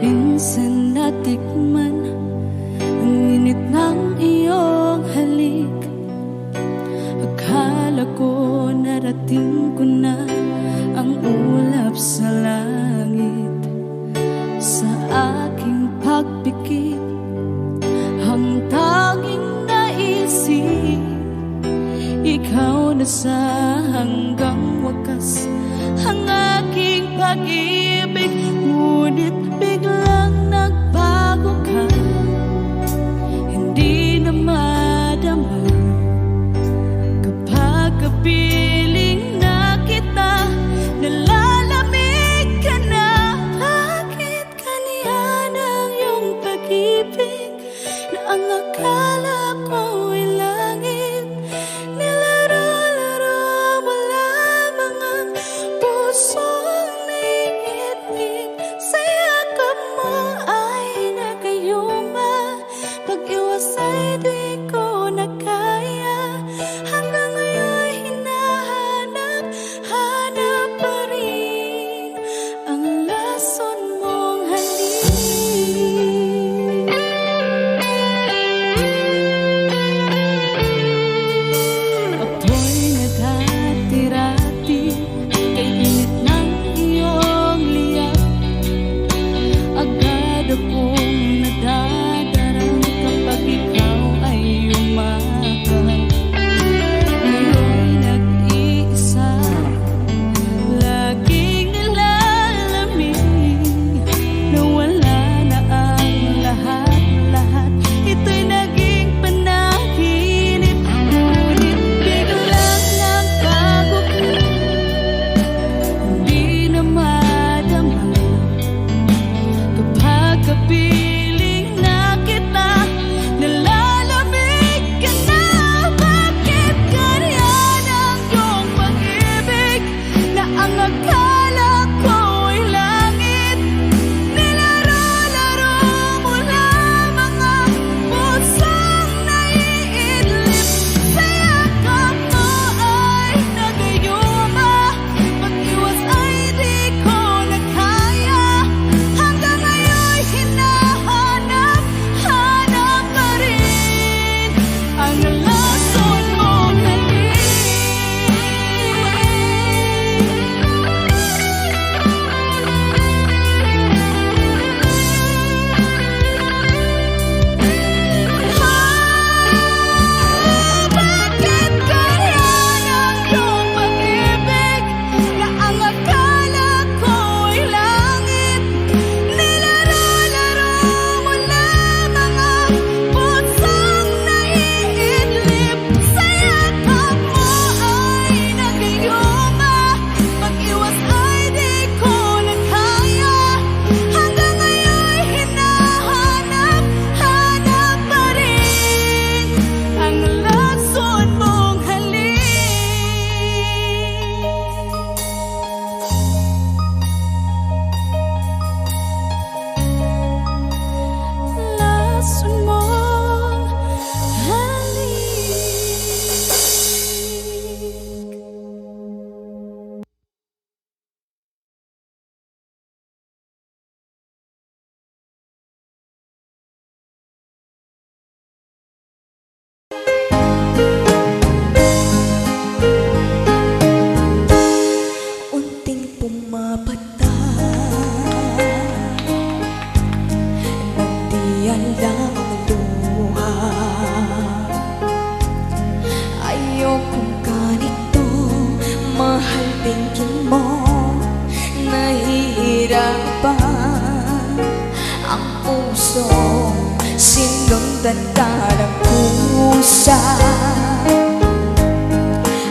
Minsan natikman ang init ng iyong halik. Akala ko narating ko na ang ulap sa langit. Sa aking pagpikit, ang tanging naisip, ikaw na sa hanggang wakas ang aking pag-ibig. Ngunit biglang nagbago ka, hindi na madama kapag kapiling na kita. Nalalamig ka na. Bakit ganyan ang iyong pag-ibig na ang akala ko ay langit? Nilaro-laro mo lamang ang pusong naiinip. Sa yakap mo ay nagayuma, pag-iwas ay di ko na kaya. Hanggang ngayon hinahanap pa rin ang lason mong halik. Apoy na dati-rati, kay init ng iyong liyak. Agad akong nadadarang kapag ikaw ay umakap. Ngayon nag-iisa, laging nilalamig. Nawala na ang lahat-lahat, ito'y naging panaginip. Ngunit biglang nagbago ka, hindi na madama kapag kapiling na kita. Nalalamig ka na. Bakit ganyan ang iyong pag-ibig na ang akala ko ay langit? Nilaro-laro mo lamang ang pusong naiidlip. Sa yakap mo ay nagayuma, pag-iwas ay di ko na kaya. Hanggang ngayon hinahanap pa rin ang lason mong halik. Bakit ganyan ang iyong pag-ibig na ang akala ko ay langit? Nilaro-laro mo lamang ang pusong naiidlip. Sa yakap mo ay nagayuma, pag-iwas ay di ko na kaya. Hanggang ngayon hinahanap pa rin ang lason mong halik. Lason mong halik. Unting pumapata nang di alam ang luha. Ayokong ganito, mahal tingin mo. Nahihirapan ang puso, sinundan ka ng kusa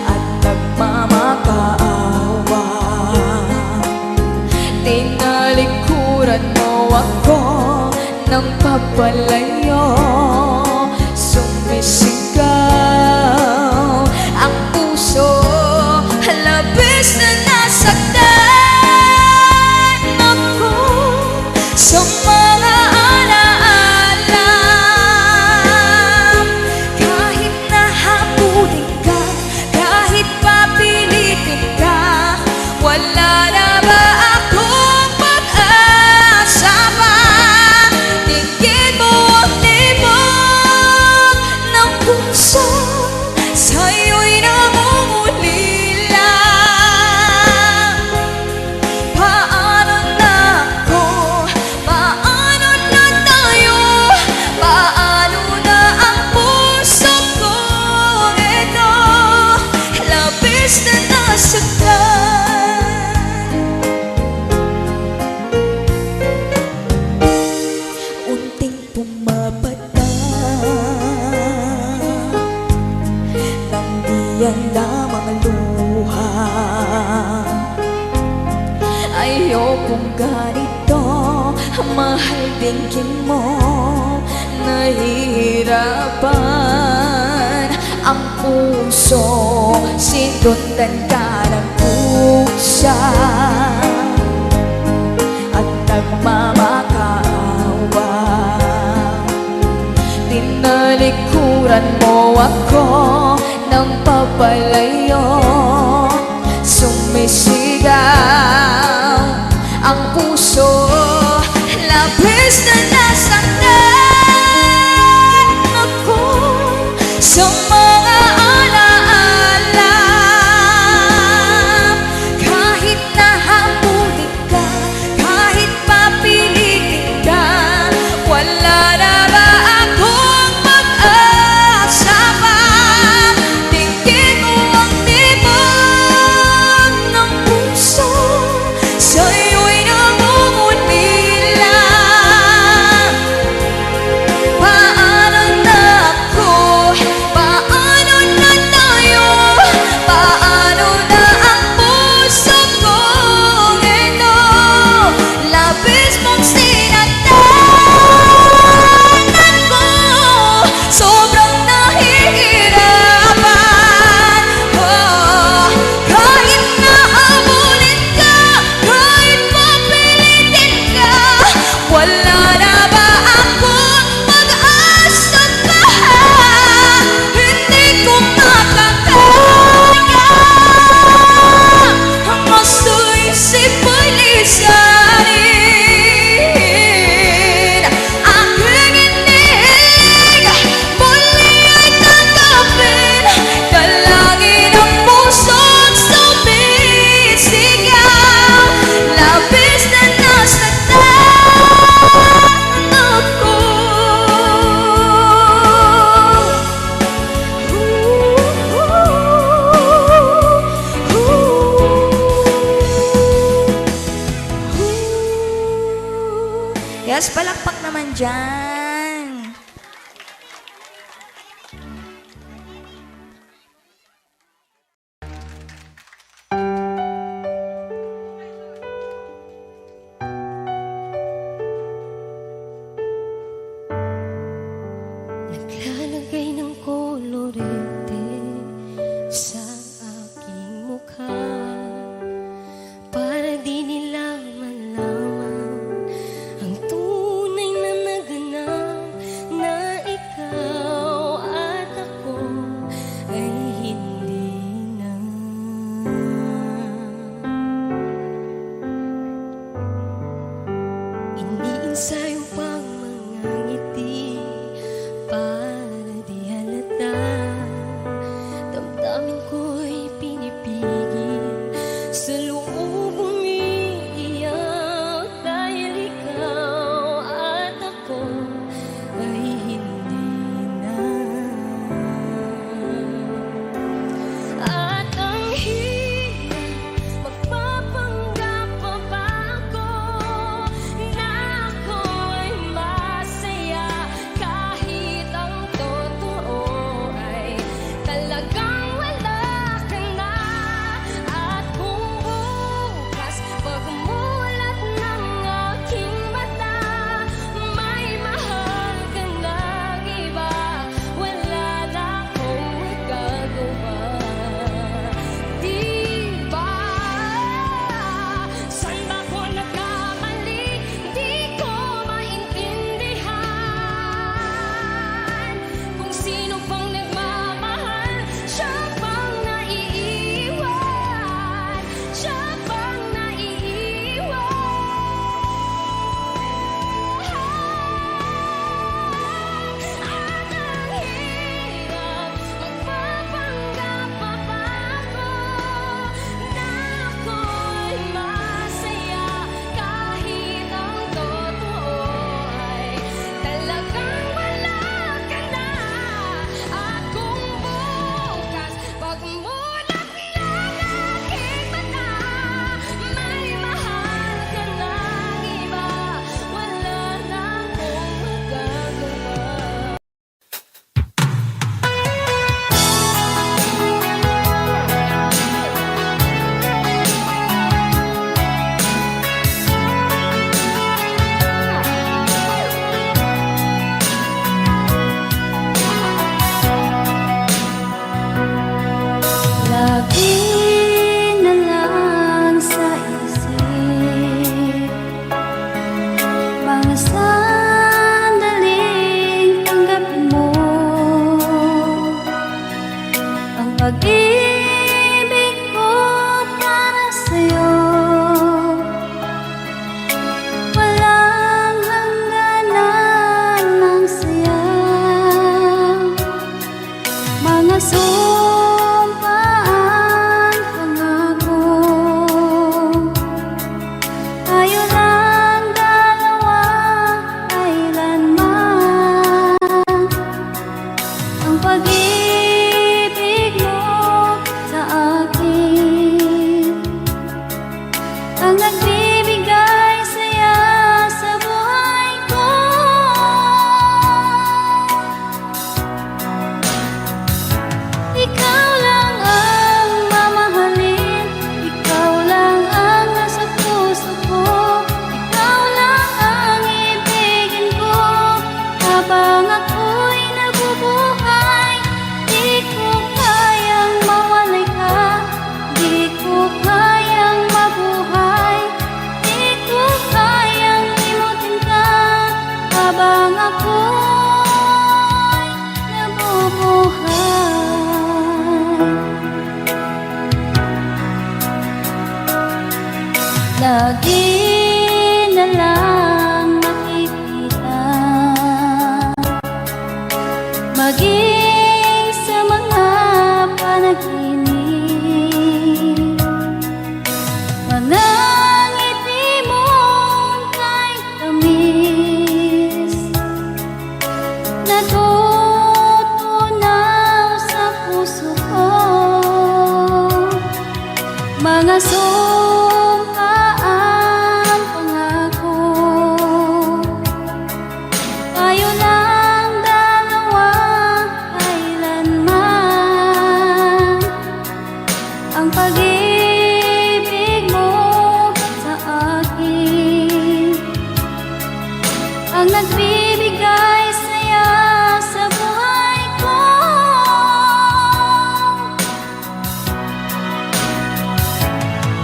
at nagmamakaawa. Tinalikuran mo ako ng papalayo, sumisigaw ang puso, labis na nasaktan ako sa mga alaala. Kahit nahabulin ka, kahit papilitin ka, wala na ba akong pag-asa pa? ganito, mahal din mo. Nahihirapan ang puso, sinundan ka ng pusa at nagmamakaawa. Tinalikuran mo ako ng papalayo, sumisigaw ang puso, labis na nasaktan ako sa mga alaala. Kahit nahabulin ka, kahit papilitin ka, wala na ba akong mag-asa pa? Tingin mo ang tibok ng puso, sa'yo'y namumulila. Paano na ako? Paano na tayo? Paano na ang puso kong ito? Labis mong sinaktan ako, sobrang nahihirapan. Oh, kahit nahabulin ka, kahit papilitin ka, wala na ba akong mag-asa pa? Hindi ko makakaya ang masuisip mo'y lisanin. Aking inig, muli ay tanggapin, dalangin ang puso't sumisigaw. Labis na nasaktan ako. Yes, palakpak naman dyan. Naglalagay ng kolorete sa aking mukha para di nila malaman ang tunay na naganap, na ikaw at ako ay hindi na. Iniinsayo pang mga ngiti para di halata. Damdamin ko'y pinipigil, sa loob umiiyak, dahil ikaw at ako ay hindi na. At ang hirap, magpapanggap pa ba ako na ako'y ang nagbibigay saya sa buhay ko.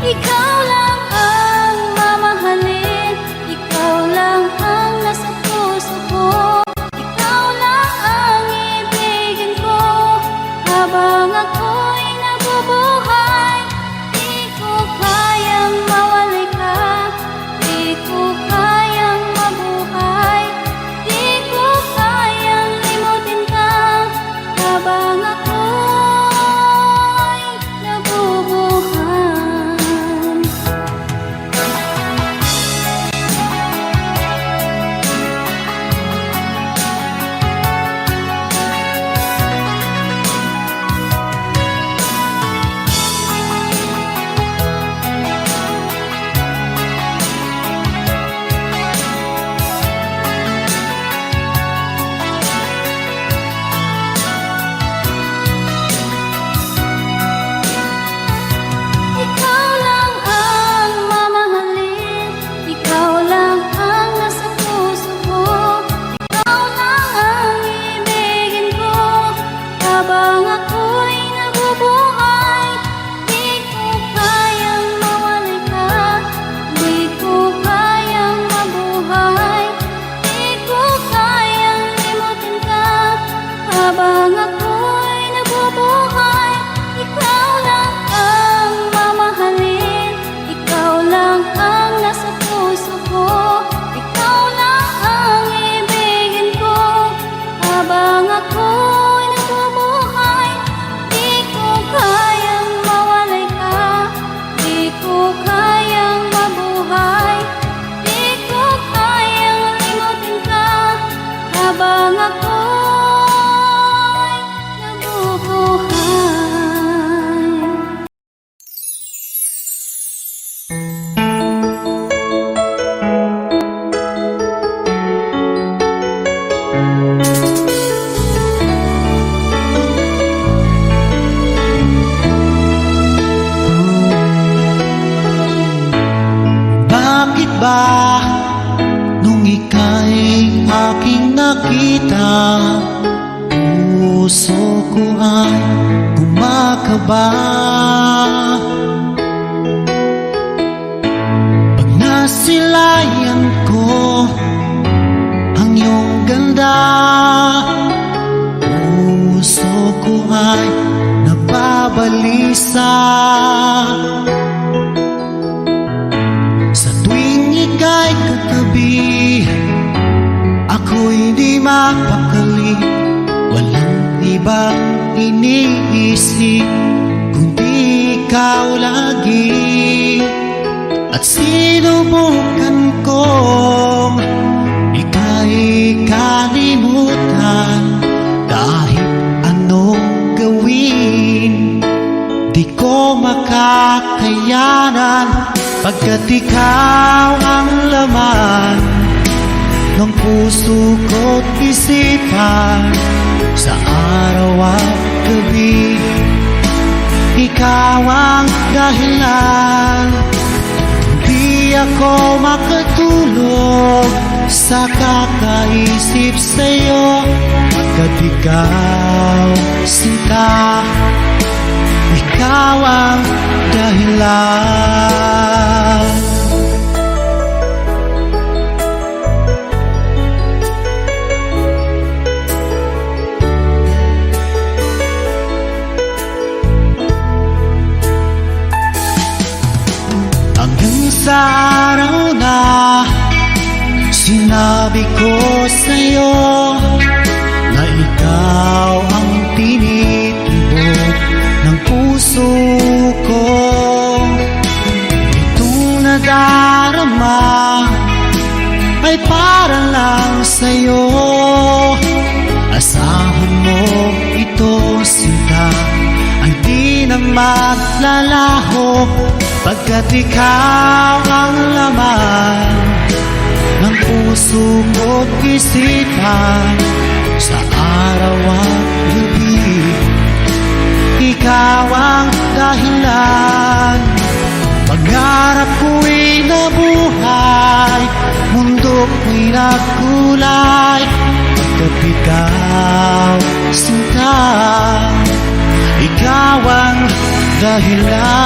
Ikaw lang ang mamahalin, ikaw lang ang nasa puso ko, ikaw lang ang ibigin ko habang ako'y nabubuhay. Di ko kayang mawalay ka, di ko kayang mabuhay, di ko kayang limutin ka habang ako'y nabubuhay. Ikaw lang ang mamahalin, ikaw lang ang nasa puso ko, ikaw lang ang ibigin ko habang ako'y nabubuhay. Di ko kayang mawalay ka, di ko kayang mabuhay, di ko kayang limutin ka habang ako'y nabubuhay. Ikaw lang ang mamahalin, ikaw lang ang nasa puso ko, ikaw lang ang ibigin ko habang ako'y nabubuhay. Di ko kayang mawalay ka, di ko kayang mabuhay, di ko kayang limutin ka habang ako'y nabubuhay. Bakit ba nung ika'y aking nakita, puso ko ay kumakaba? Pag nasilayan ko ang iyong ganda, puso ko ay nababalisa. Sa tuwing ika'y katabi, ako'y di mapakali, walang ibang iniisip kundi ikaw lagi. At sinubukan kong ika'y kalimutan, kahit anong gawin di ko makakayanan, pagkat ikaw ang laman ng puso ko't isipan. Sa araw at gabi, ikaw ang dahilan. Di ako makatulog sa kakaisip sa'yo, pagkat ikaw, sinta, ikaw ang dahilan. Hanggang sa araw na sinabi ko sa'yo na ikaw ang tinitibok ng puso ko. Itong nadarama ay para lang sa'yo. Asahan mo ito, sinta, ay di na maglalaho, pagkat ikaw ang laman ng puso ko't isipan. Sa araw at gabi, ikaw ang dahilan. Pangarap ko'y nabuhay, mundo ko'y nagkulay pagkat ikaw sinta. Ikaw ang dahilan.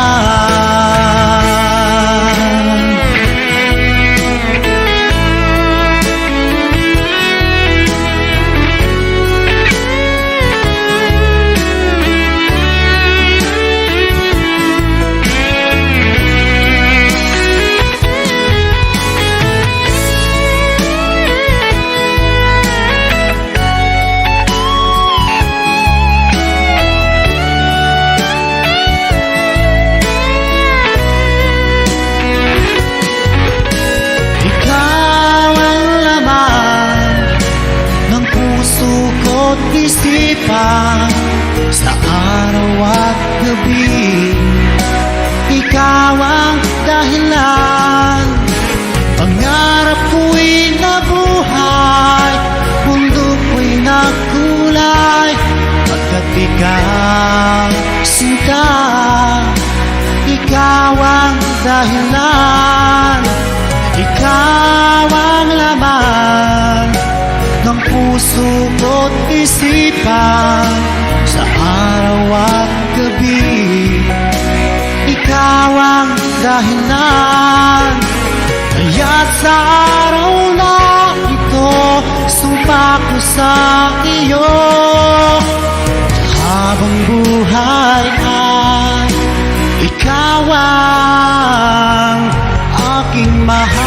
Isipan sa araw at gabi, ikaw ang dahilan. Pangarap ko'y nabuhay, mundo ko'y nagkulay pagkat ikaw sinta. Ikaw ang dahilan, ikaw ang laman ng puso ko't isipan sa araw at gabi. Ikaw ang dahilan, kaya't sa araw na ito sumpa ko sa iyo. Habang buhay ay ikaw ang aking mahal.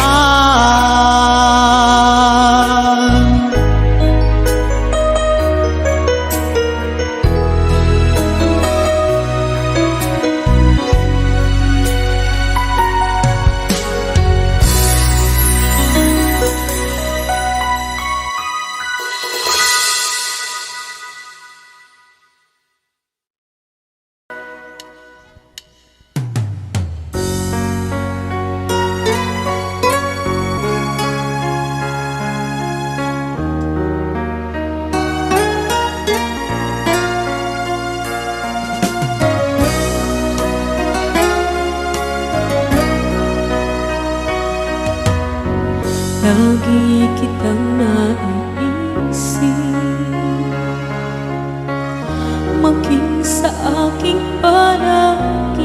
Lagi kitang naiisip, maging sa aking panaginip.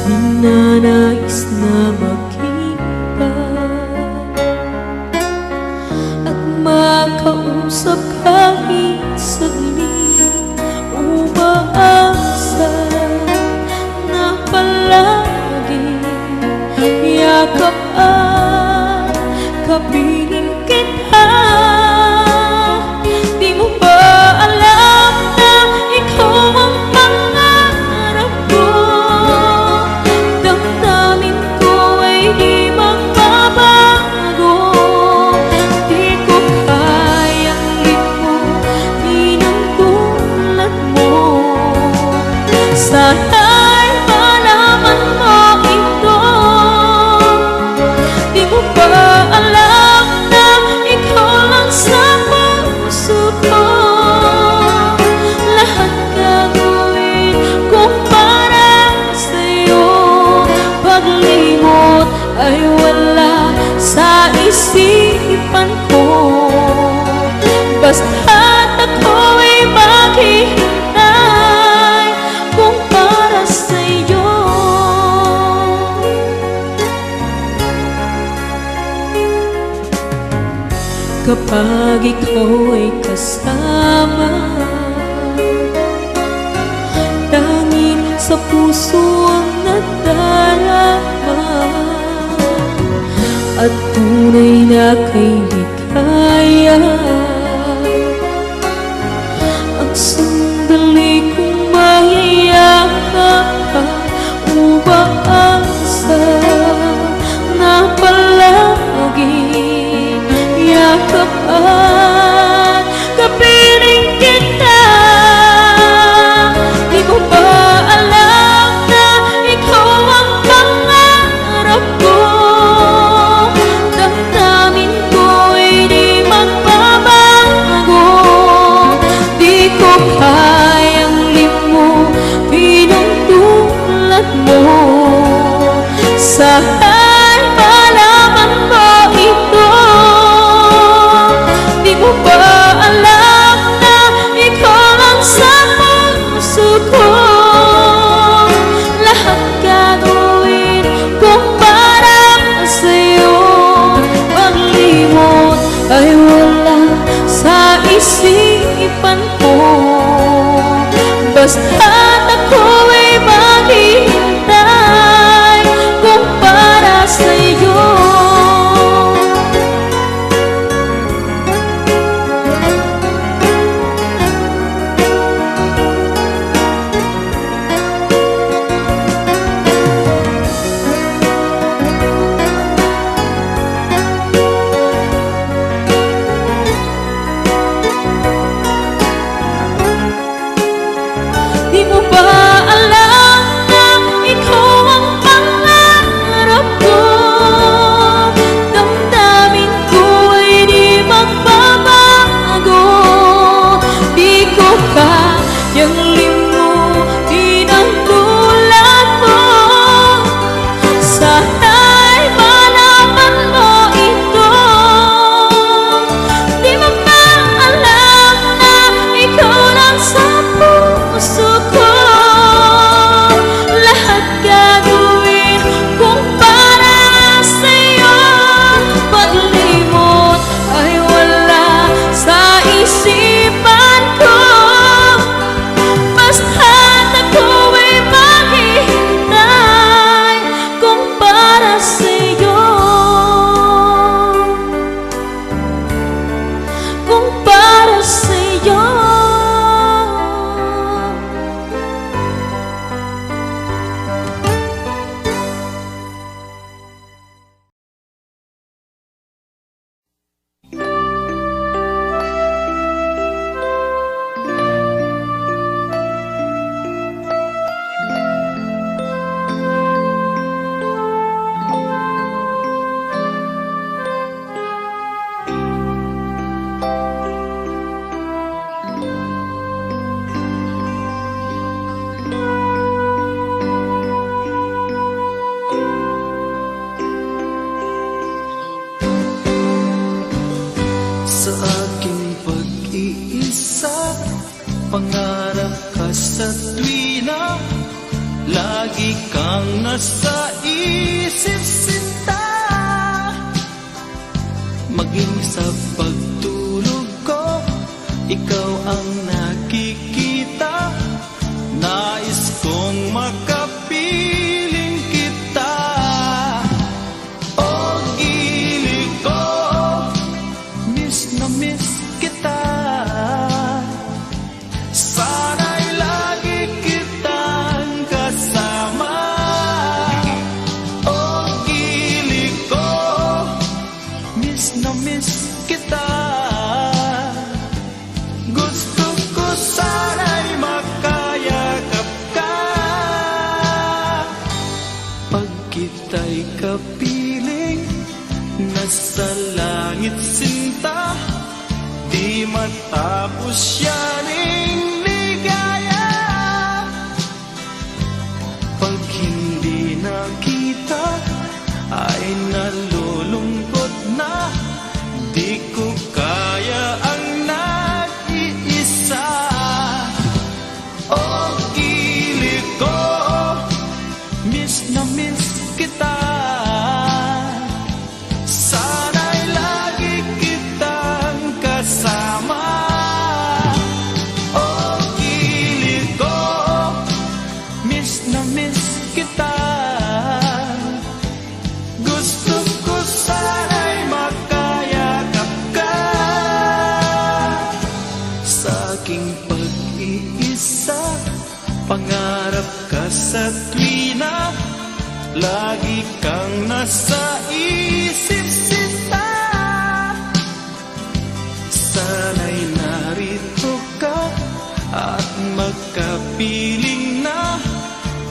Ninanais na makita at makausap kahit saglit. Umaasa na palagi yakap at kapiling kita. Di mo ba alam na ikaw ang pangarap ko? Damdamin ko ay di magbabago. Di ko kayang limutin ang tulad mo. Sana'y malaman mo ito. Di mo ba alam na ikaw lang sa puso ko? Lahat gagawin ko para sa'yo. Paglimot ay wala sa isipan ko. Basta't ako'y maghihintay kung para sa'yo. Kapag ikaw ay kasama, tanging sa puso ang nadarama at tunay na kay likaya. Ang sandali kong mayayakap ka, umaasa na palagi yakap at kapiling kita. Di mo ba alam na ikaw ang pangarap ko? Damdamin ko ay di magbabago. Di ko kayang limutin ang tulad mo. Sa'y malaman pangarap ka sa tuwina, lagi kang nasa isip sinta. Maging sa pagtulog ko, ikaw ang nakikita. Nais kong makapiling kita. O gili ko, miss na miss kita. Sana'y lagi kitang kasama. O gili ko, miss na miss kita. Gusto ko sana'y makayakap ka. Pag kita'y kapiling, nasa langit sinta, di matapos yaning ligaya. Pag hindi nakita, ay nalulungkot na. Di ko kaya ang nag-iisa. O gili ko, miss na miss kita. Sana'y lagi kitang kasama. O gili ko, miss na miss kita. Gusto ko sana'y makayakap ka. Sa aking pag-iisa, pangarap ka sa tuwina, lagi kang nasa isip sinta. Sana'y narito ka at magkapiling na,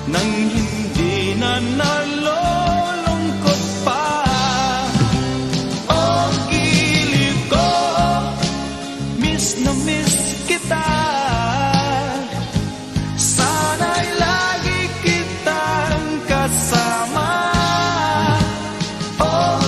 nang hindi na nalulungkot pa. O gili ko, miss na miss kita. Sana'y lagi kitang kasama. O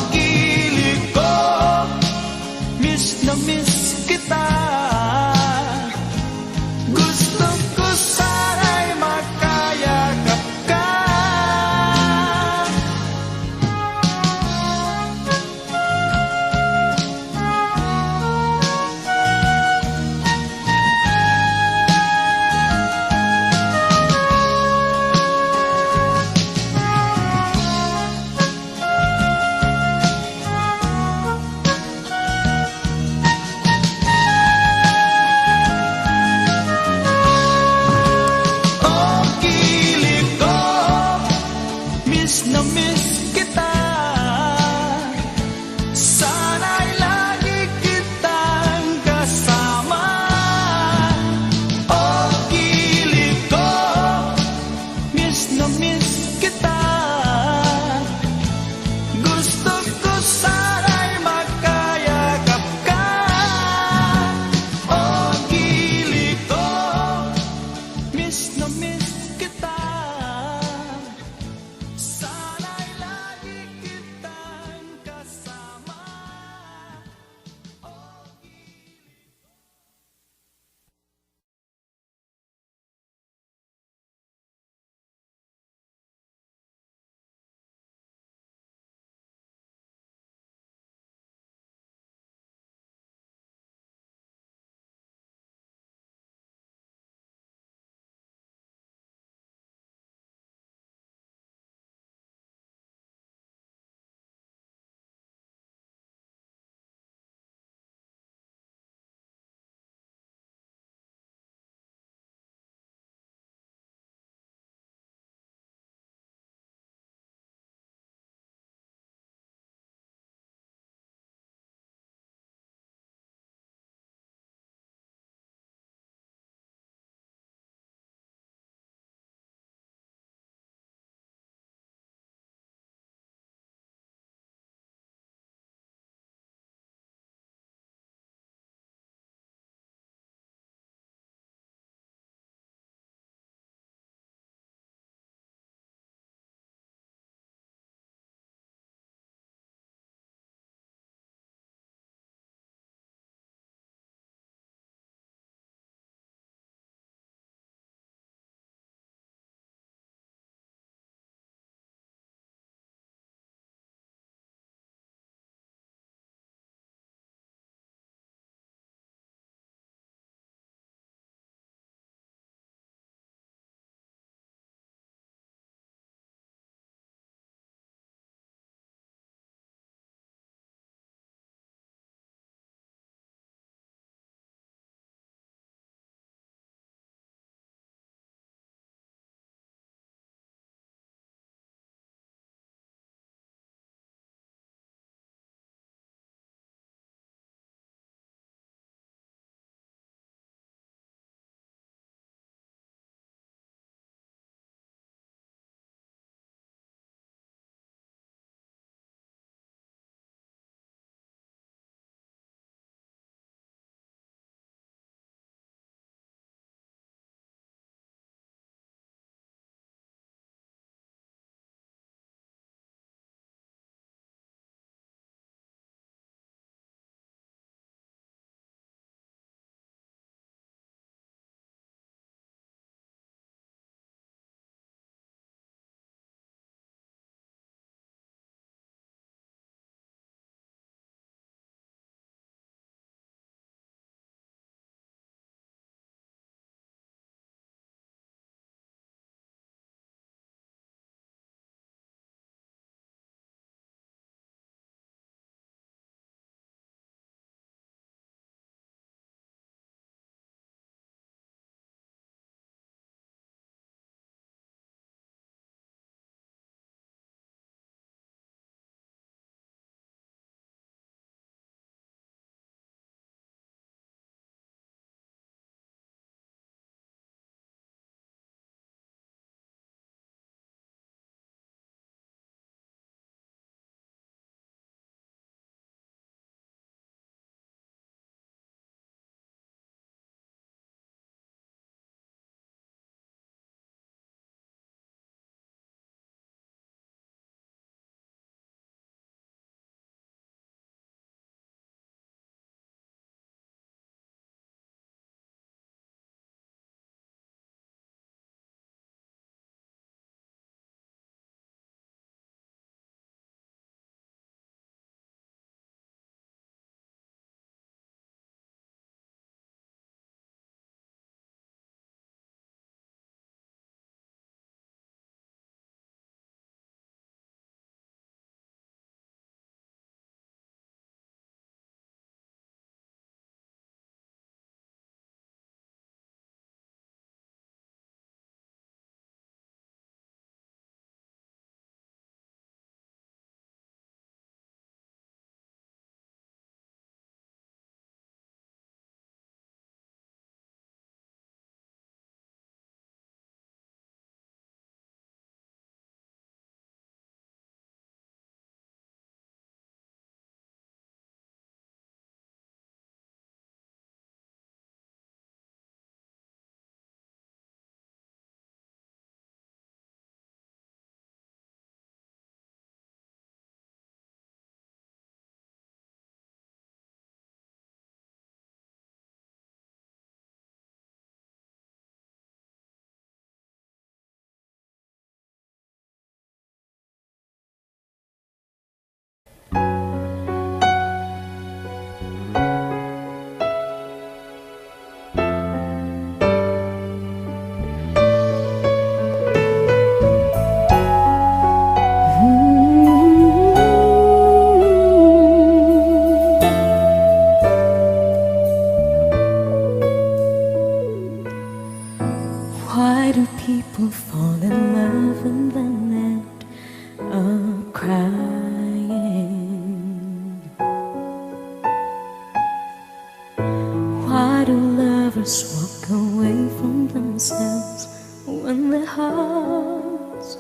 lovers walk away from themselves when their hearts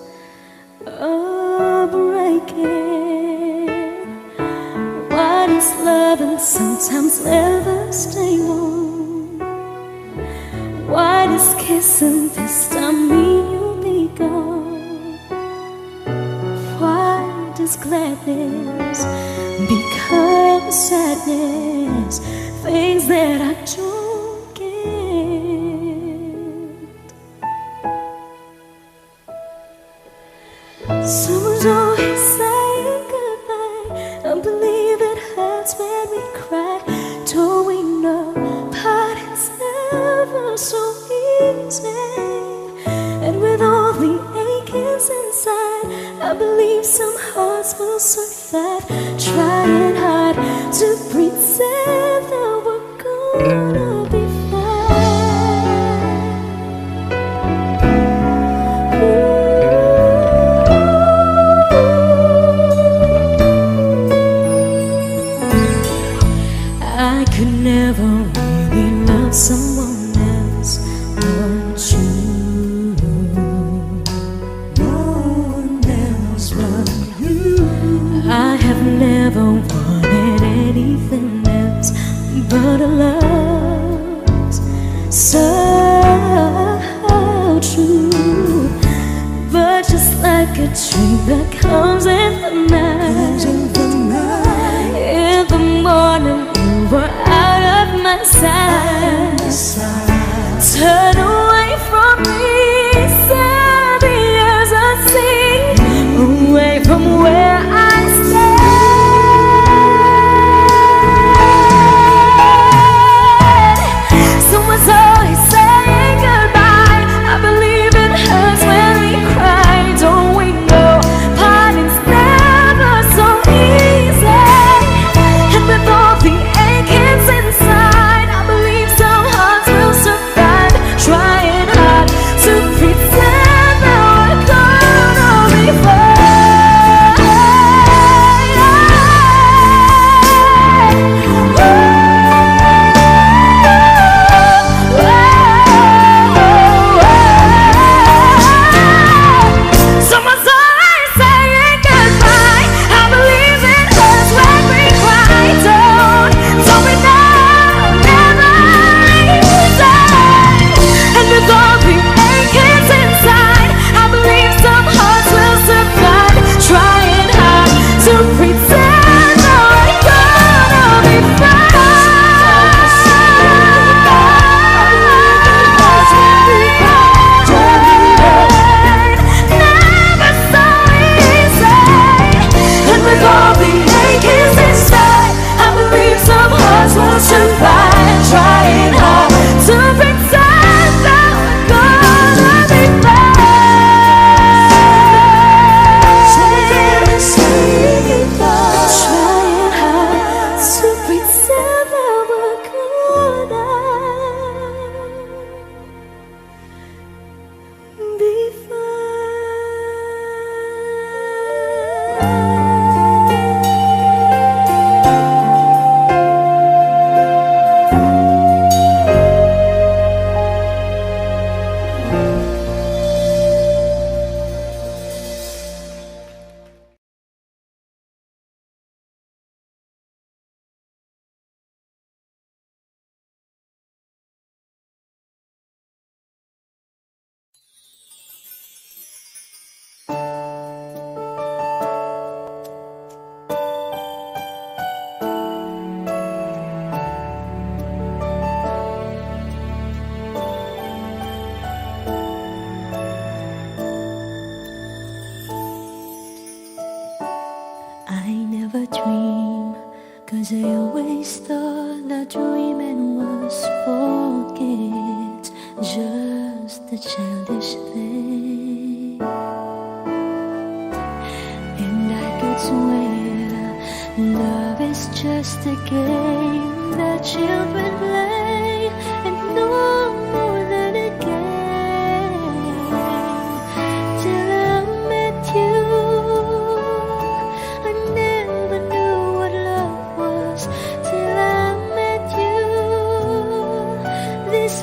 are breaking. What is love and sometimes never stay long? Why does kissing this time mean you'll be gone? Why does gladness become sadness? Things that I don't get. Someone's always saying goodbye. I believe it hurts when we cry. Don't we know parting's never so easy? And with all the achings inside, I believe some hearts will survive. Trying hard to pretend that we're gonna be I could never really love someone else but you. No one else but you. I have never wanted anything else but a love so true. But just like a dream that comes in the night, in the morning you were out of my sight. Turn away from me, sad as I see, away from where I stand. Someone's always saying goodbye. I believe it hurts when we cry. Don't we know parting's never so easy? And with all the achings inside, I believe some hearts will survive. Trying hard to pretend that we're gonna be Someone's always saying goodbye. I believe it hurts when we cry. Don't we know never easy? And with all the achings inside, I believe some hearts will survive. Trying hard to pretend that we're gonna be Never so easy. And with all the achings inside, I believe some hearts will survive. Trying hard to pretend that we're gonna be Trying hard to pretend that we're gonna be I never dream, 'cause I always thought that dreaming was forget, just a childish thing. And I could swear love is just a game that children play, and no more than a game. Till I met you, I never knew what love was. Till I met you, this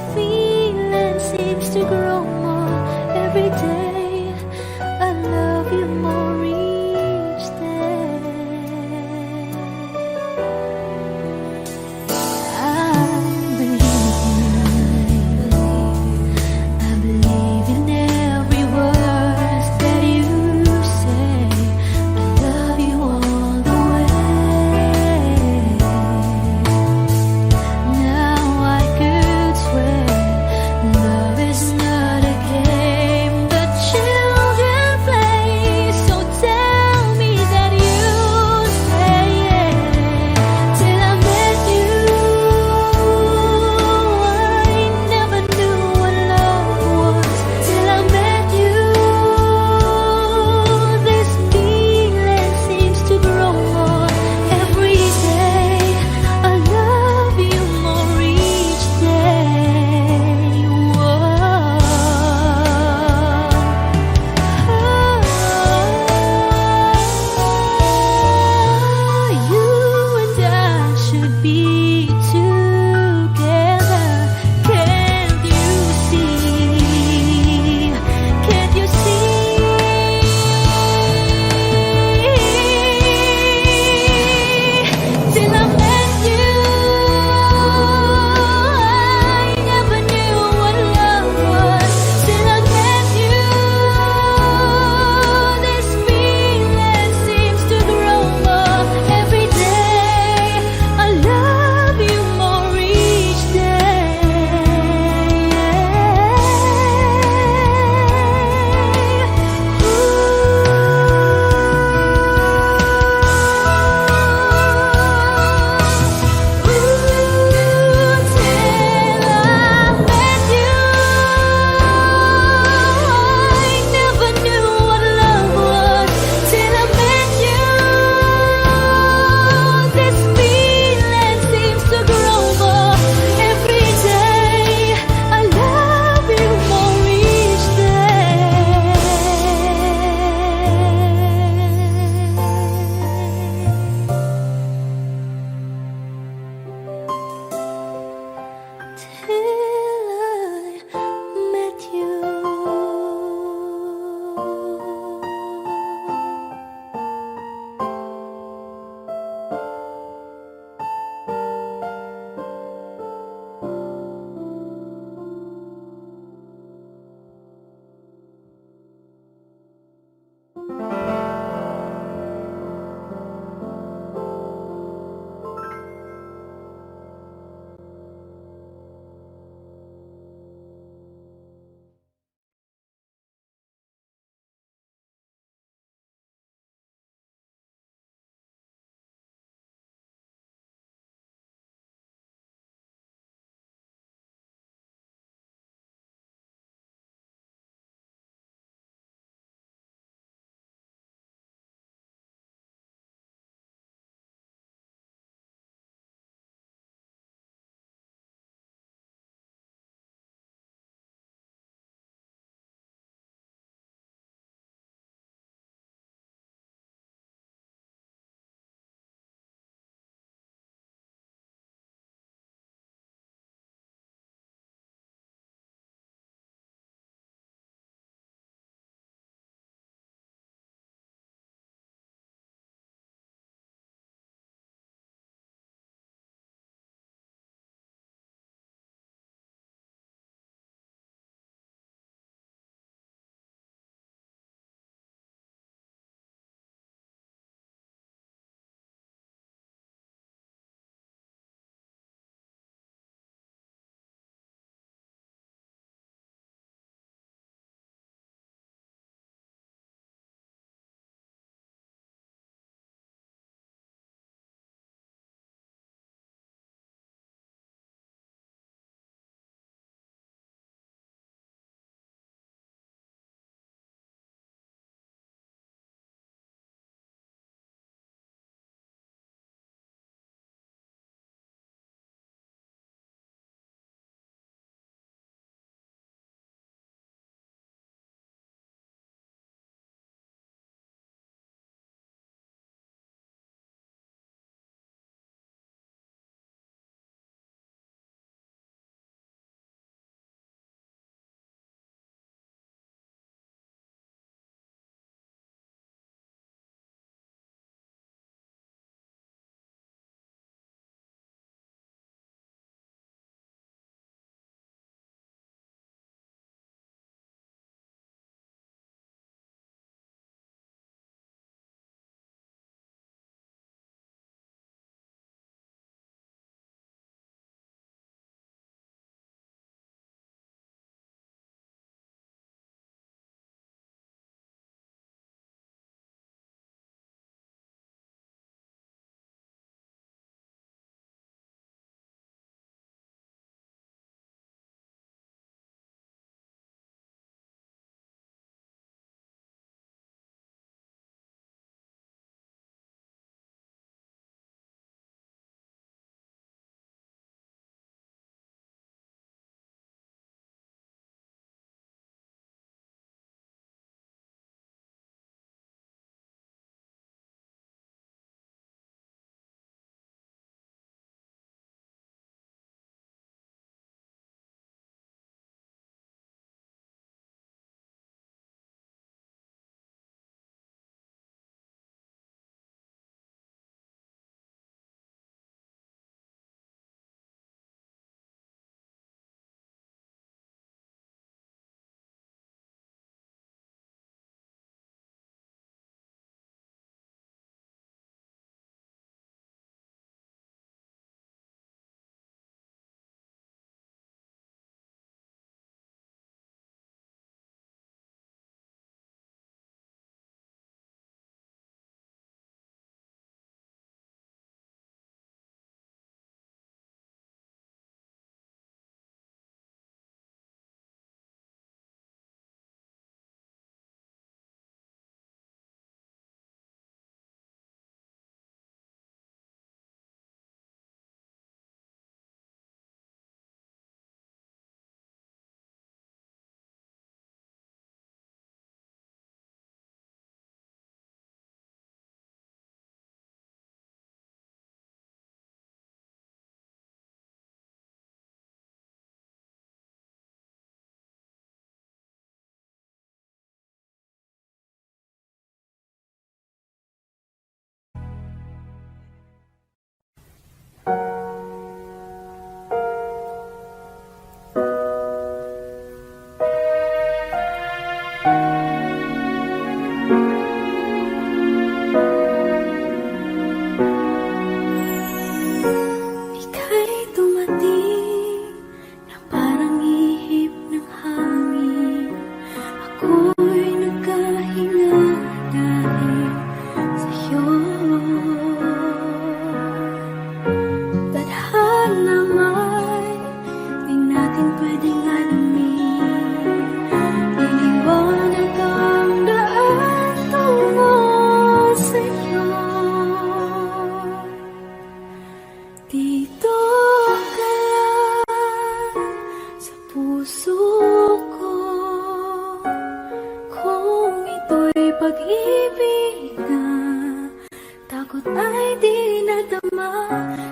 takot ay di nadama.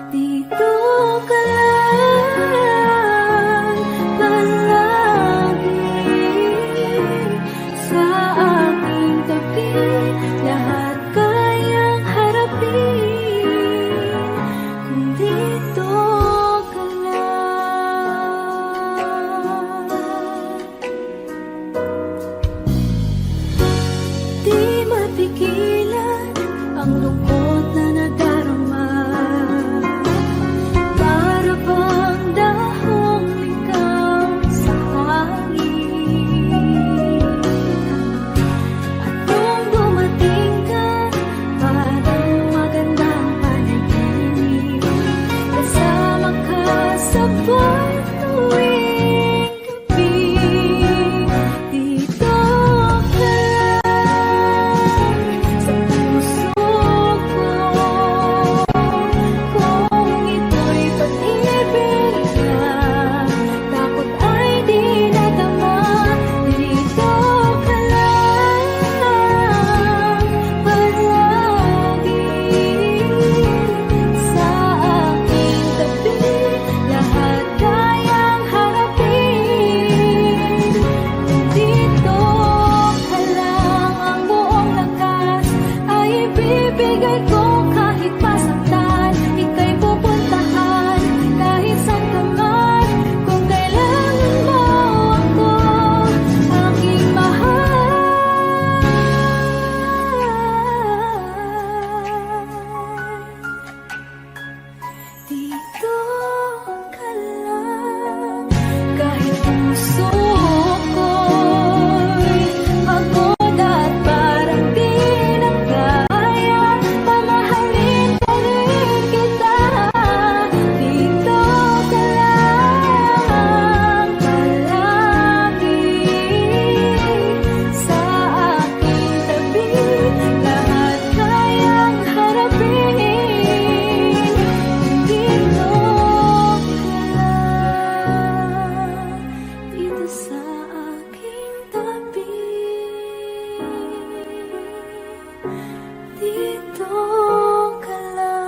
Dito ka lang palagi sa aking tabi, lahat kayang harapin kung dito ka lang. Di mapigilan ang lungkot na nadarama, para bang dahong ikaw sa hangin. At nung dumating ka, parang magandang panaginip, kasama ka sa buwan tuwing gabi. Dito ka sa puso ko, kung ito'y pag-ibig na takot ay di nadama. Dito ka lang palagi sa aking tabi, lahat kayang harapin kung dito ka lang. Ang buong lakas ay ibibigay ko kahit masaktan, ika'y pupuntahan kahit saan ka man. Kung kailangan mo ako, aking mahal, dito ka lang. Kahit puso ko'y pagod at parang di na kaya, pamahalin pa rin kita. Dito ka lang palagi sa aking tabi, lahat kayang harapin kung dito ka lang. Dito sa aking tabi, dito ka lang.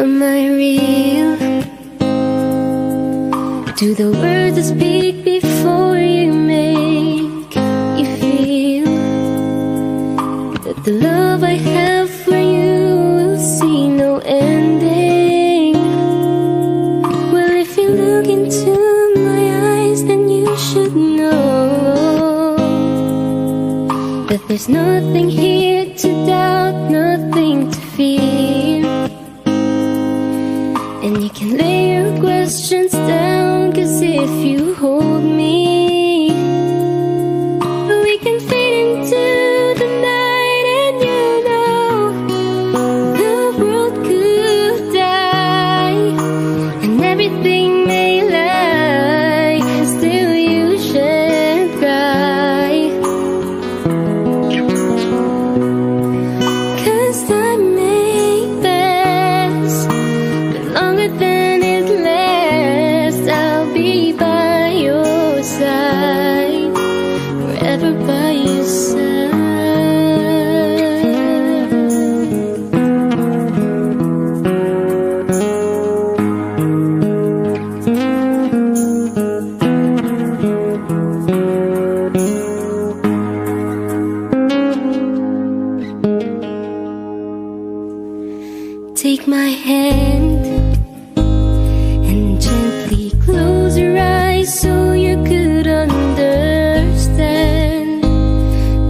Am I real? Do the words I speak before you make you feel that the love I have for you will see no ending? Well, if you look into my eyes, then you should know that there's nothing here to doubt, nothing to fear. And you can lay your questions down, 'cause if you hold me, we can fade into the night, and you know the world could die and everything may lie, still you shan't cry. 'Cause time may pass, but longer than it lasts, I'll be by your side, forever by your side. Take my hand and gently close your eyes so you could understand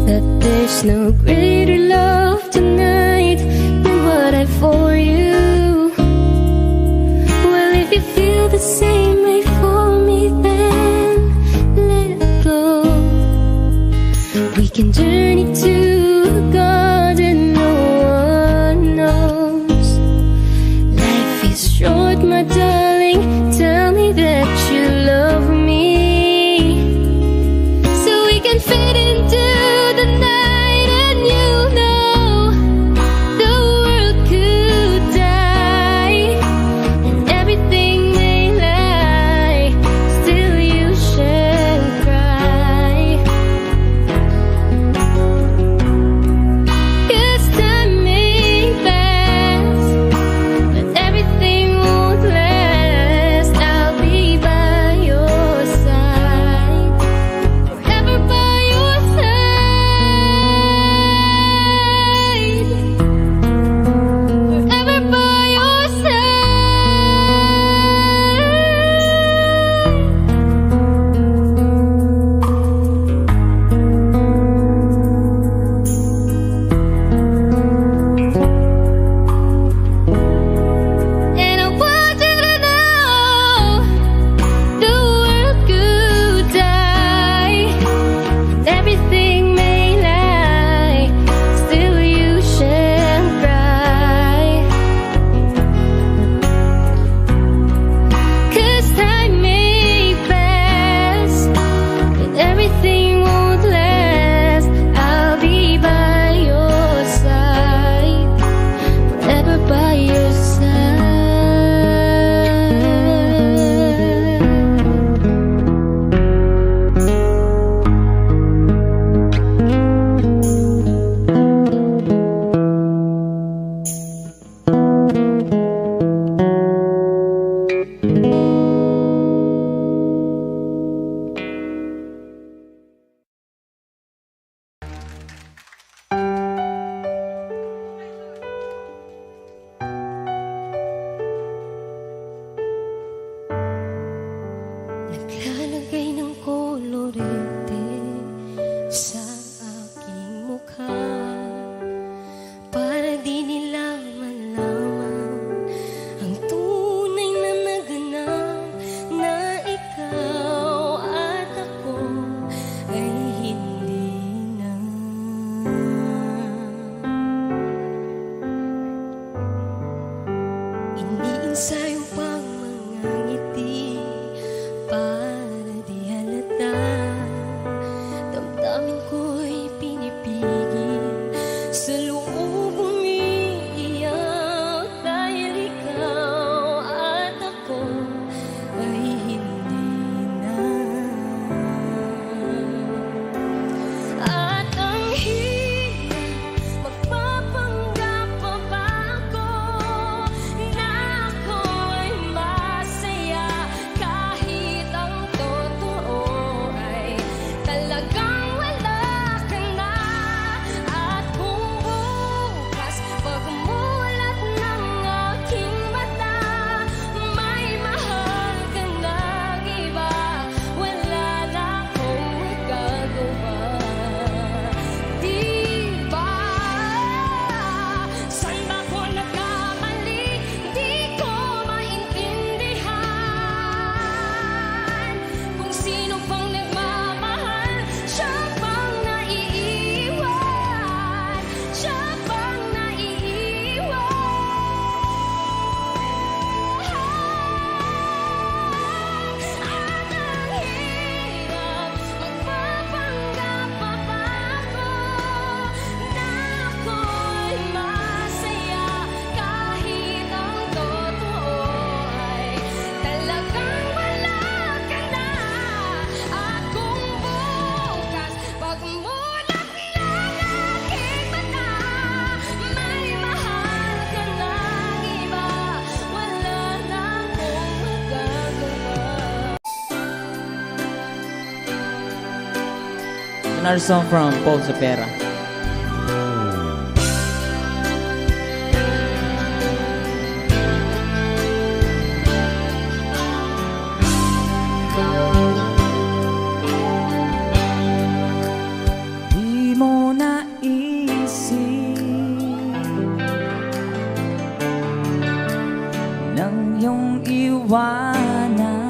that there's no greater love tonight than what I for you. Well, if you feel the same way for me, then let it go. We can journey to a garden no one knows. my darling, tell me that you love me, so we can fade into the night, and you know the world could die and everything may lie, still you shall cry. 'Cause time may pass, but everything won't last. I'll be by your side, forever by your side, forever by your side. And I want you to know the world could die, everything may lie, still you shall cry. 'Cause time may pass, but everything won't last. I'll be by your side, forever by your side. Naglalagay ng kolorete sa aking mukha, para di nila malaman ang tunay na naganap, na ikaw at ako ay hindi na. Iniinsayo pang mga ngiti para di halata, damdamin ko'y pinipigil, sa loob umiiyak, dahil ikaw at ako ay hindi na. At ang hirap magpapanggap pa ba ako na ako ay masaya, kahit ang totoo ay talagang wala ka na. At kung bukas pagmulat ng aking mata, may mahal ka ng iba, wala na akong magagawa. Di ba? Saan ba ako nagkamali? Di ko maintindihan. Kung sino pang nagmamahal, siya pang naiiwan, siya pang naiiwan. At ang hirap magpapanggap pa ba ako na ako'y masaya, kahit ang totoo ay talagang wala ka na. At kung bukas pagmulat ng aking mata, may mahal ka ng iba, wala na akong magagawa. Another song from Paul Cepeda. Di mo naisip ng iyong iwanan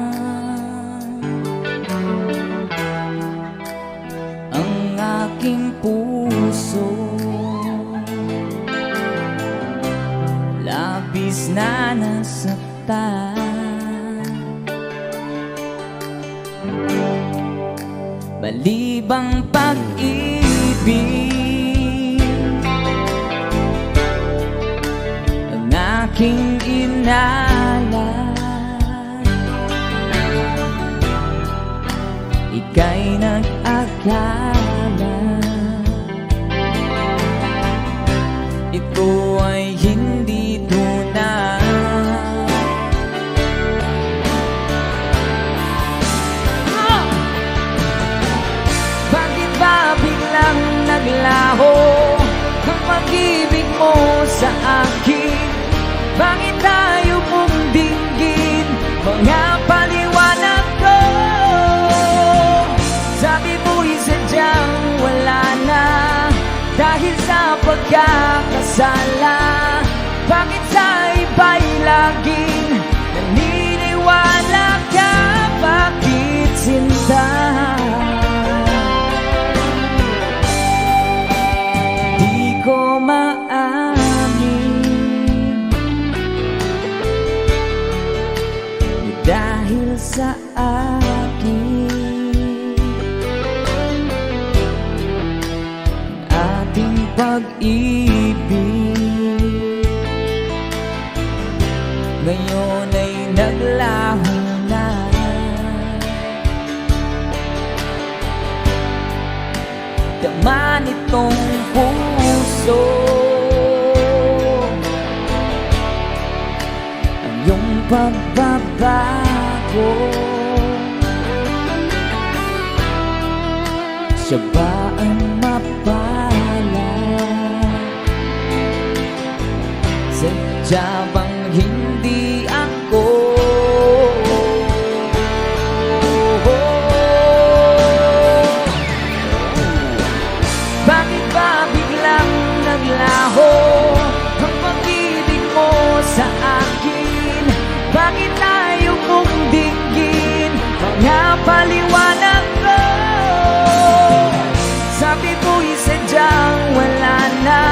ang aking puso, labis na nasaktan. Balibang pag-ibig ang aking inalan. Ika'y nag-akala ito ay hindi tunay. Bakit ba biglang naglaho ang pag-ibig mo sa akin? Bakit tayo mong dinggin mga paliwanag ko? Sabi mo'y sadyang wala na dahil sa pagkakasala. Bakit sa iba'y laging naniniwala ka? Bakit sinta? Di ko maamin dahil sa akin ating pag-ibig ngayon ay naglaho na. Tama nitong puso ang iyong pagbabago. Siya ba ang mapala? Sadya bang hindi ako? Bakit ba biglang naglaho ang pag-ibig mo sa akin? Bakit tayo mong dinggin mga paliwanag ko? Sabi mo'y sadyang wala na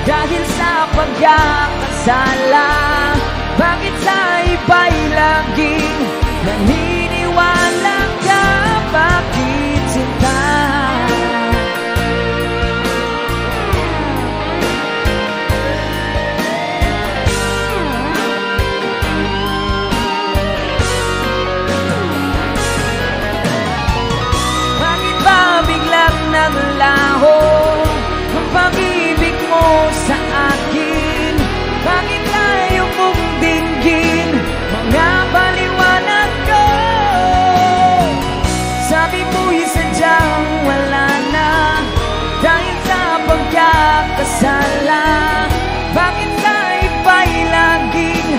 dahil sa pagkakasala. Bakit sa iba'y laging naniniwala ka? Bakit sinta? Bakit ba biglang naglaho ang pag-ibig mo sa akin? Bakit tayo mong dinggin mga paliwanag ko? Sabi mo'y sadyang wala na dahil sa pagkakasala. Bakit sa iba'y laging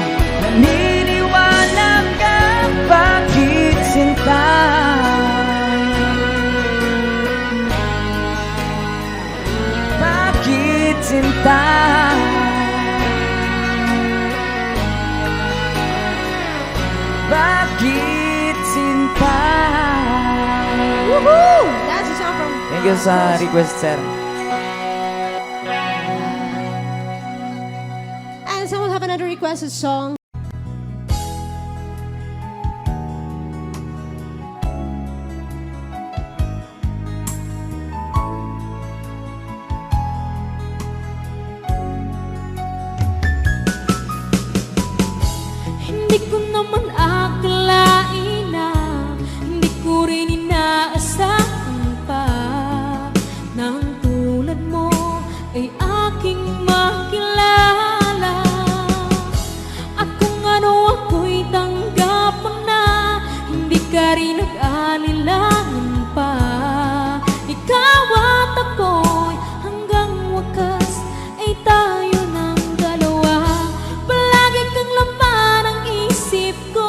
naniniwala ka? Bakit sinta? Bakit sinta? Bakit sinta? Woohoo! That's a song from Thank you sa request, sir. And someone have another requested song. Hindi ko naman akalain na hindi ko rin inaasahan pa na ang tulad mo ay aking makilala. At kung ano ako'y tanggap mo na, hindi ka rin nag-alilangan pa. Ikaw at ako'y hanggang wakas ay tayo ng dalawa. Palagi kang laman ang isip ko.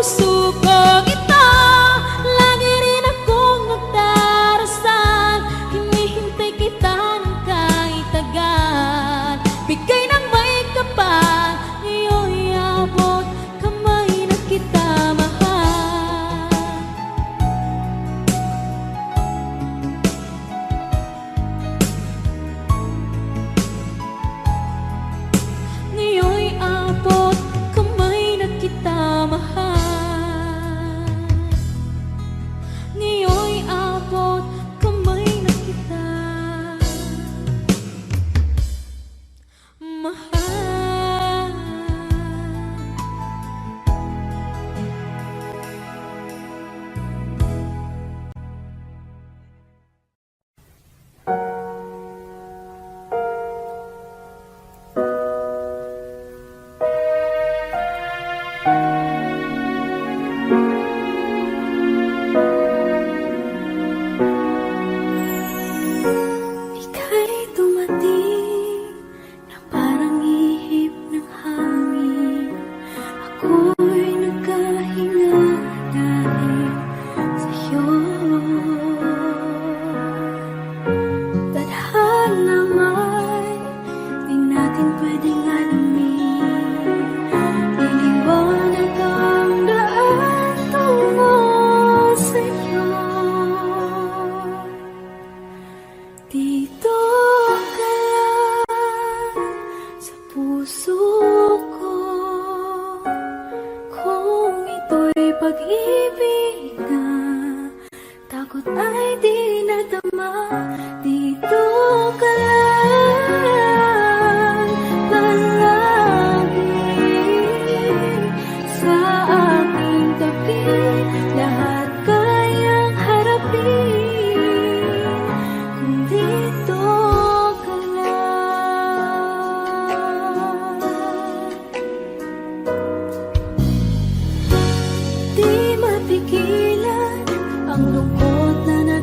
puso ko ito. Lagi rin akong nagdarasal, hinihintay kita ng kahit tagal. Bigay ng may kapal, ngayon'y abot kamay na kita mahal. Ngayon'y abot kamay na kita mahal. Ngayon'y abot kamay na kita mahal. Ika'y dumating na parang ihip ng hangin. Ako'y nagkahinga dahil sa'yo. Tadhana man, di natin pwedeng alamin. Liliwanag ang daan tungo sa'yo. Dito ka lang sa puso ko. Kung ito'y pag-ibig na, takot ay di nadama. Dito ka lang palagi sa aking tabi. Lahat kayang harapin kung dito ka lang. Di mapigilan ang lungkot na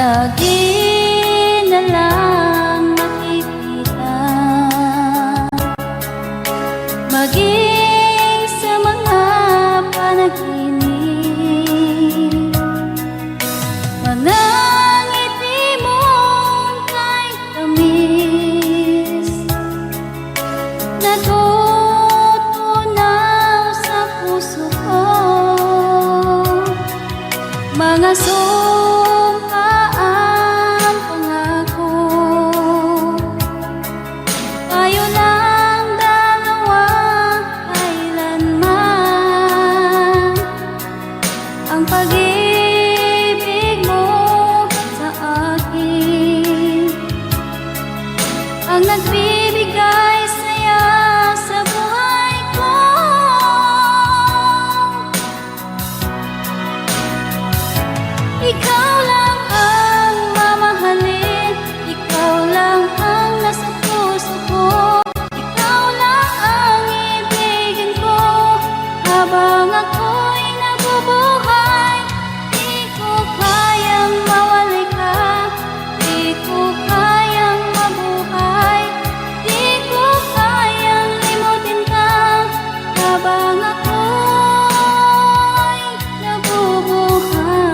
lagi na lang makikita, maging sa mga panaginip. Mga ngiti mong kay tamis, natutunaw sa puso ko. Mga sumpaang pangako, tayo lang dalawa kailanman. Ang pag-ibig mo sa akin ang nagbibigay saya sa buhay ko. Ikaw lang ang mamahalin, ikaw lang ang nasa puso ko, ikaw lang ang ibigin ko habang ako'y nabubuhay. Di ko kayang mawalay ka, di ko kayang mabuhay, di ko kayang limutin ka habang ako'y nabubuhay.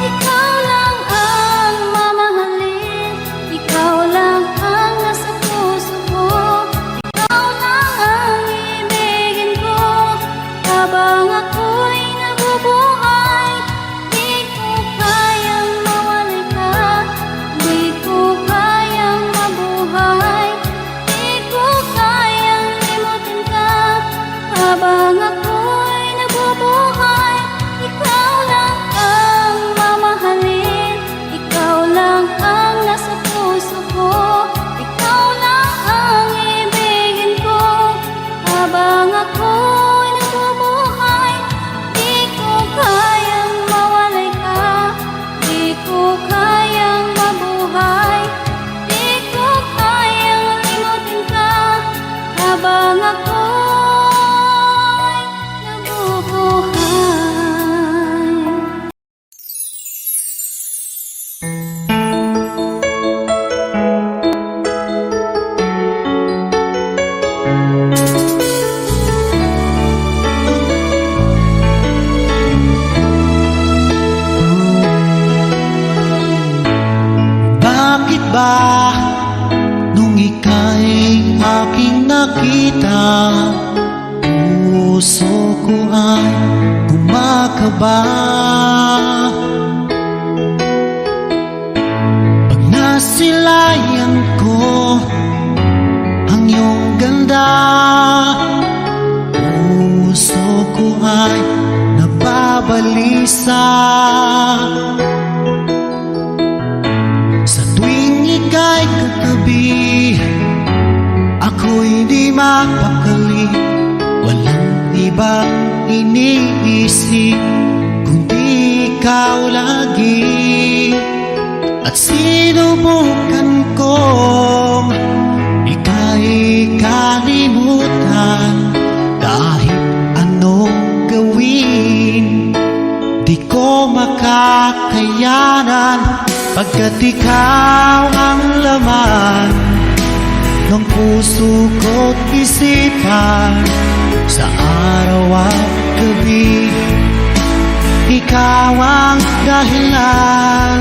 Ikaw lang ang mamahalin, ikaw lang ang nasa puso ko, ikaw lang ang ibigin ko habang ako'y nabubuhay. Di ko kayang mawalay ka, di ko kayang mabuhay, di ko kayang limutin ka habang ako'y nabubuhay. Ikaw lang ang mamahalin, ikaw lang ang nasa puso ko, ikaw lang ang ibigin ko habang ako'y nabubuhay. Di ko kayang mawalay ka, di ko kayang mabuhay, di ko kayang limutin ka habang ako'y nabubuhay. Bakit ba nung ika'y aking nakita, puso ko ay kumakaba? Pag nasilayan ko ang iyong ganda, puso ko ay nababalisa. Sa tuwing ika'y katabi, ako'y di mapakali. Walang ibang iniisip kundi ikaw lagi. At sinubukan kong ika'y kalimutan, kahit anong gawin di ko makakayanan. Pagkat ikaw ang laman ng puso ko't isipan, sa araw at gabi ikaw ang dahilan.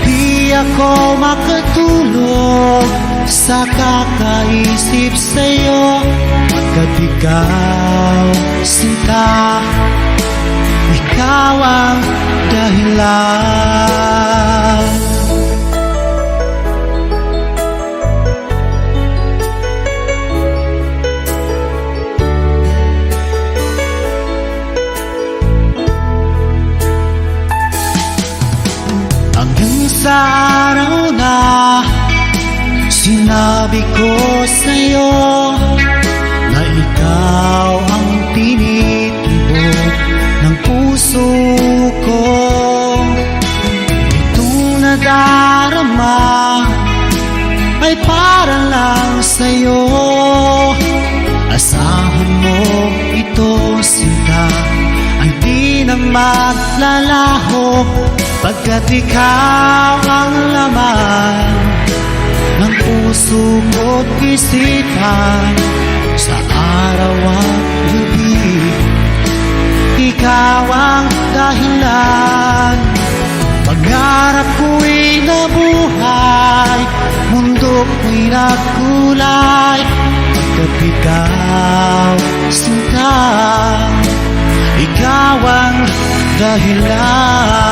Di ako makatulog sa kakaisip sa'yo, pagkat ikaw, sinta, ikaw ang dahilan. Hanggang sa maglalaho pagkat ikaw ang laman ng puso ko't isipan sa araw at gabi. Ikaw ang dahilan, pangarap ko'y nabuhay, mundo ko'y nagkulay pagkat ikaw sinta. Ikaw ang dahilan.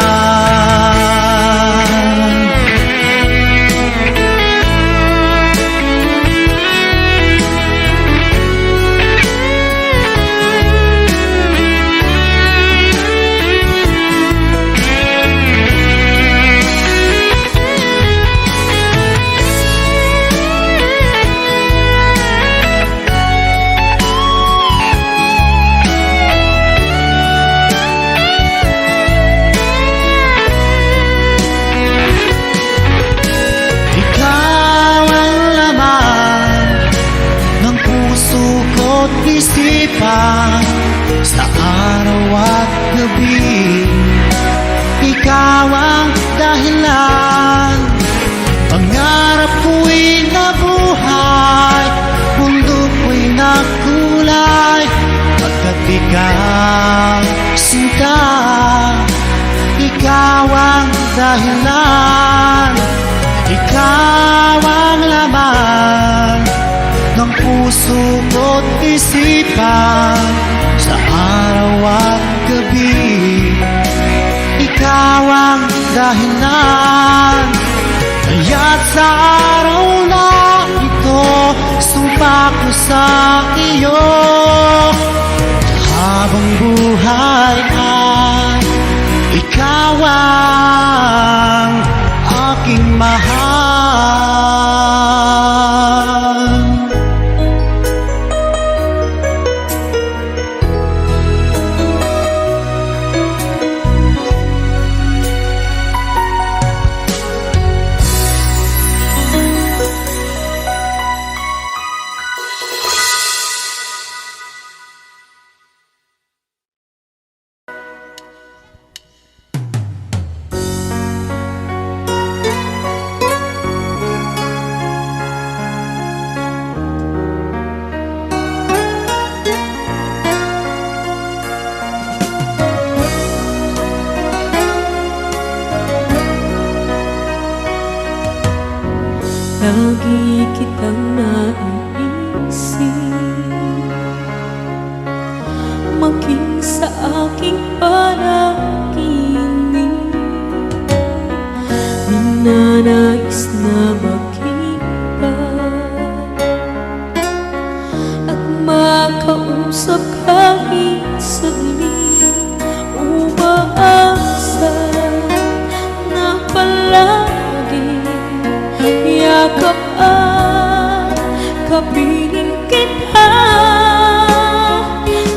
Isipan sa araw at gabi. Ikaw ang dahilan, pangarap ko'y nabuhay, mundo ko'y nagkulay pagkat ikaw sinta. Ikaw ang dahilan, ikaw ang laman ng puso ko't isipan sa araw at gabi. Ikaw ang dahilan, kaya't sa araw na ito sumpa ko sa iyo. Habang buhay ay ikaw ang aking mahal. Lagi kitang naiisip, maging sa aking panaginip. Minanais na makita at makausap kahit saglit. Umaasa na palagi yakap at kapiling kita.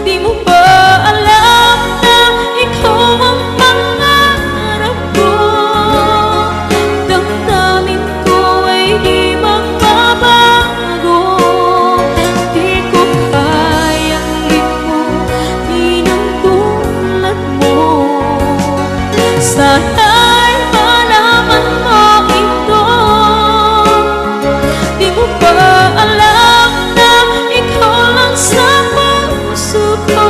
Di mo ba alam na ikaw ang pangarap ko? Damdamin ko ay di magbabago. Di ko kayang limutin ang tulad mo. Sana'y malaman mo ito. Di mo ba alam na ikaw lang sa puso ko?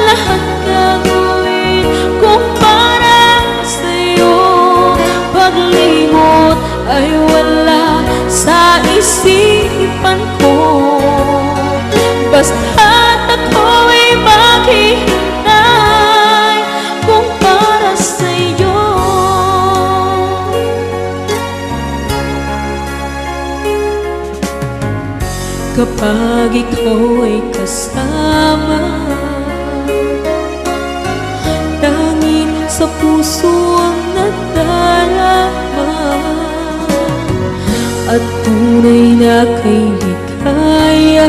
Lahat gagawin ko para sa'yo. Paglimot ay wala sa isipan ko. Basta't ako'y maghihintay kung para sa'yo. Kapag ikaw ay kasama, tanging sa puso ang nadarama, at tunay na kay likaya.